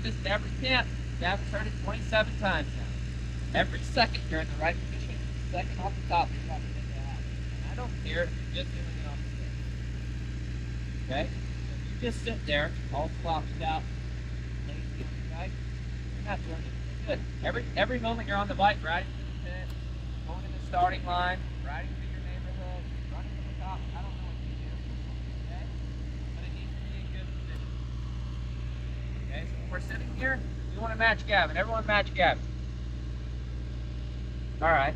this at every camp. I've heard it 27 times now. Every second you're in the right position, second off the top, you're dropping into the house. And I don't care if you're just doing it on the stick. Okay? So if you just sit there, all flopped out, lazy on the bike, you're not doing it good. Every moment you're on the bike, riding through the pit, going in the starting line, riding through your neighborhood, running to the top, I don't know what you do. Okay? But it needs to be in good position. Okay, so when we're sitting here, we want to match Gavin. Everyone match Gavin. All right.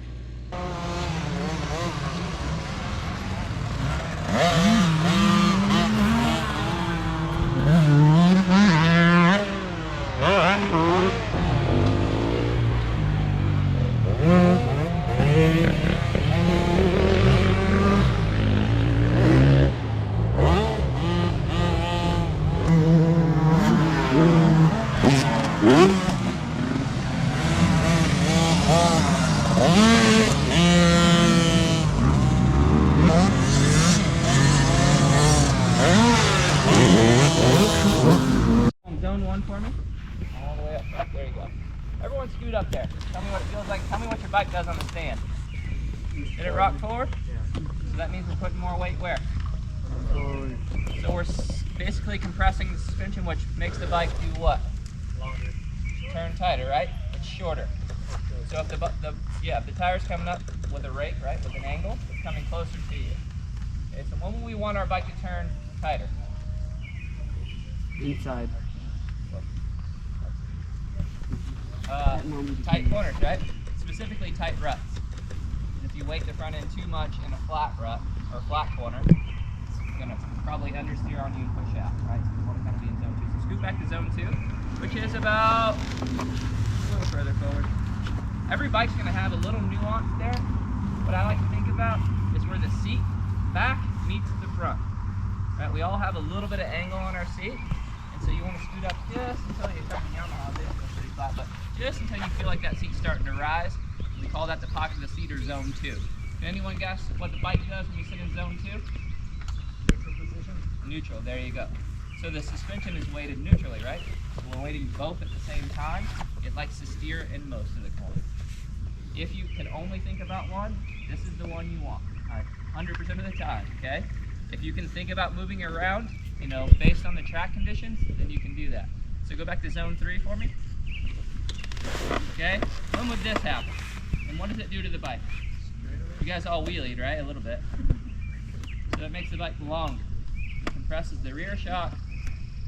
Zone 1 for me. All the way up. There you go. Everyone scoot up there. Tell me what it feels like. Tell me what your bike does on the stand. Did it rock forward? Yeah. So that means we're putting more weight where? So we're basically compressing the suspension, which makes the bike do what? Longer. Turn tighter, right? It's shorter. So if if the tire's coming up with a rake, right, with an angle, it's coming closer to you. Okay, so when we want our bike to turn tighter? Inside. Tight corners, right? Specifically tight ruts. If you weight the front end too much in a flat rut or flat corner, it's gonna probably understeer on you and push out, right? So we want to kind of be in zone 2. So scoot back to zone 2, which is about a little further forward. Every bike's gonna have a little nuance there. What I like to think about is where the seat back meets the front. Right? We all have a little bit of angle on our seat, and so you want to scoot up just until you start the Yamaha. It's pretty flat, but just until you feel like that seat's starting to rise. We call that the pocket of the seat, or zone 2. Can anyone guess what the bike does when you sit in zone 2? Neutral position. Neutral, there you go. So the suspension is weighted neutrally, right? So we're weighting both at the same time. It likes to steer in most of the corners. If you can only think about one, this is the one you want. 100% of the time, okay? If you can think about moving around, based on the track conditions, then you can do that. So go back to zone 3 for me. Okay? When would this happen? And what does it do to the bike? You guys all wheelied, right? A little bit. So it makes the bike longer. It compresses the rear shock,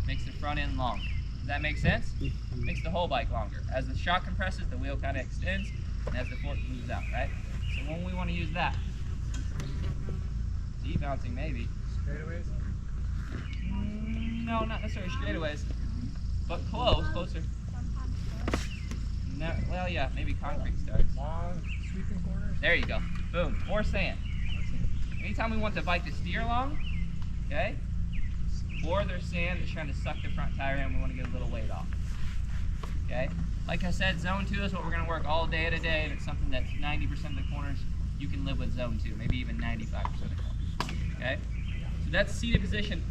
makes the front end longer. Does that make sense? Makes the whole bike longer. As the shock compresses, the wheel kind of extends, and as the fork moves out, right? So when we want to use that, D-bouncing maybe. Straightaways? No, not necessarily straightaways, but closer. No, well, yeah, maybe concrete starts. Long, sweeping corners? There you go. Boom. More sand. Anytime we want the bike to steer long, okay, or there's sand that's trying to suck the front tire in, we want to get a little weight off. Okay? Like I said, zone 2 is what we're going to work all day today, and it's something that's 90% of the corners you can live with zone 2, maybe even 95% of the corners. Okay? So that's seated position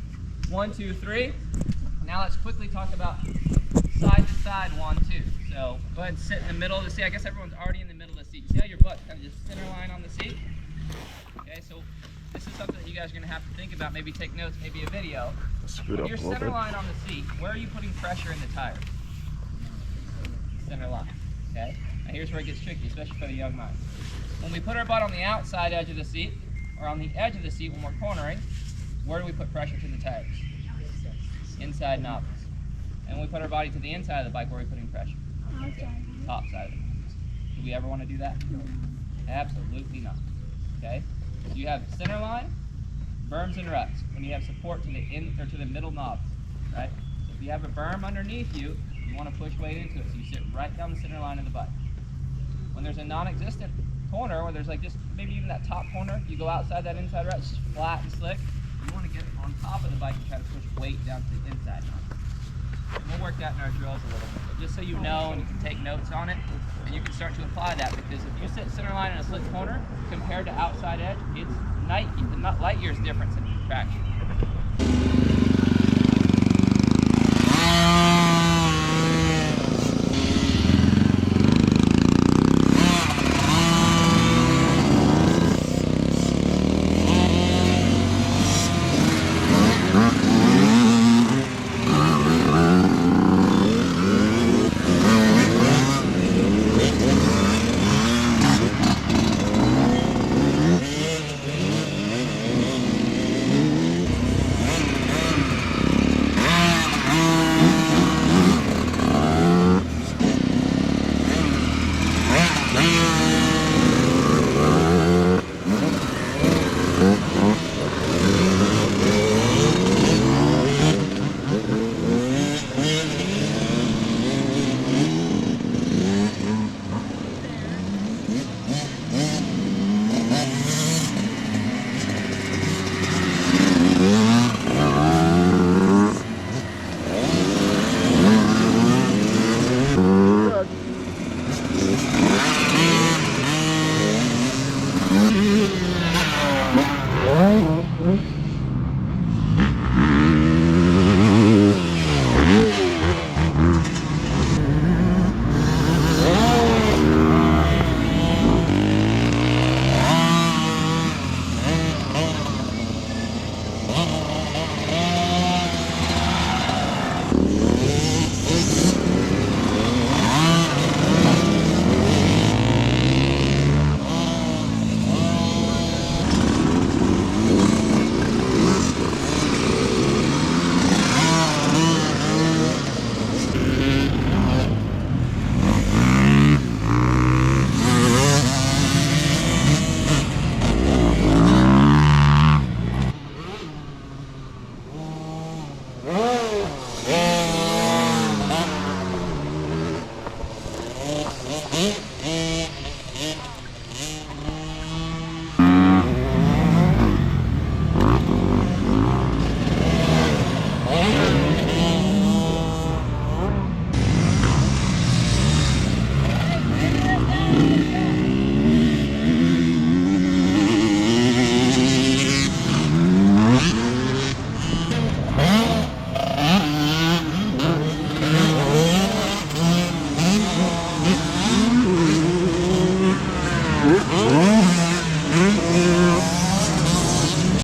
1, 2, 3. Now let's quickly talk about side to side 1, 2. So go ahead and sit in the middle of the seat. I guess everyone's already in the middle of the seat. See how your butt kind of just center line on the seat? Okay, so this is something that you guys are going to have to think about. Maybe take notes, maybe a video. When you're center line on the seat, where are you putting pressure in the tires? Center line. Okay? Now here's where it gets tricky, especially for the young mind. When we put our butt on the outside edge of the seat, or on the edge of the seat when we're cornering, where do we put pressure to the tires? Inside knobs. And when we put our body to the inside of the bike, where are we putting pressure? Top side of it. Do we ever want to do that? Absolutely not. Okay? So you have center line, berms and ruts. When you have support to the middle knobs, right? So if you have a berm underneath you, you want to push weight into it, so you sit right down the center line of the bike. When there's a non-existent corner, or there's like just maybe even that top corner, you go outside that inside rut, it's just flat and slick. You want to get on top of the bike and try to push weight down to the inside. And we'll work that in our drills a little bit, but just so you know and you can take notes on it, and you can start to apply that, because if you sit center line in a slick corner compared to outside edge, it's light years difference in traction.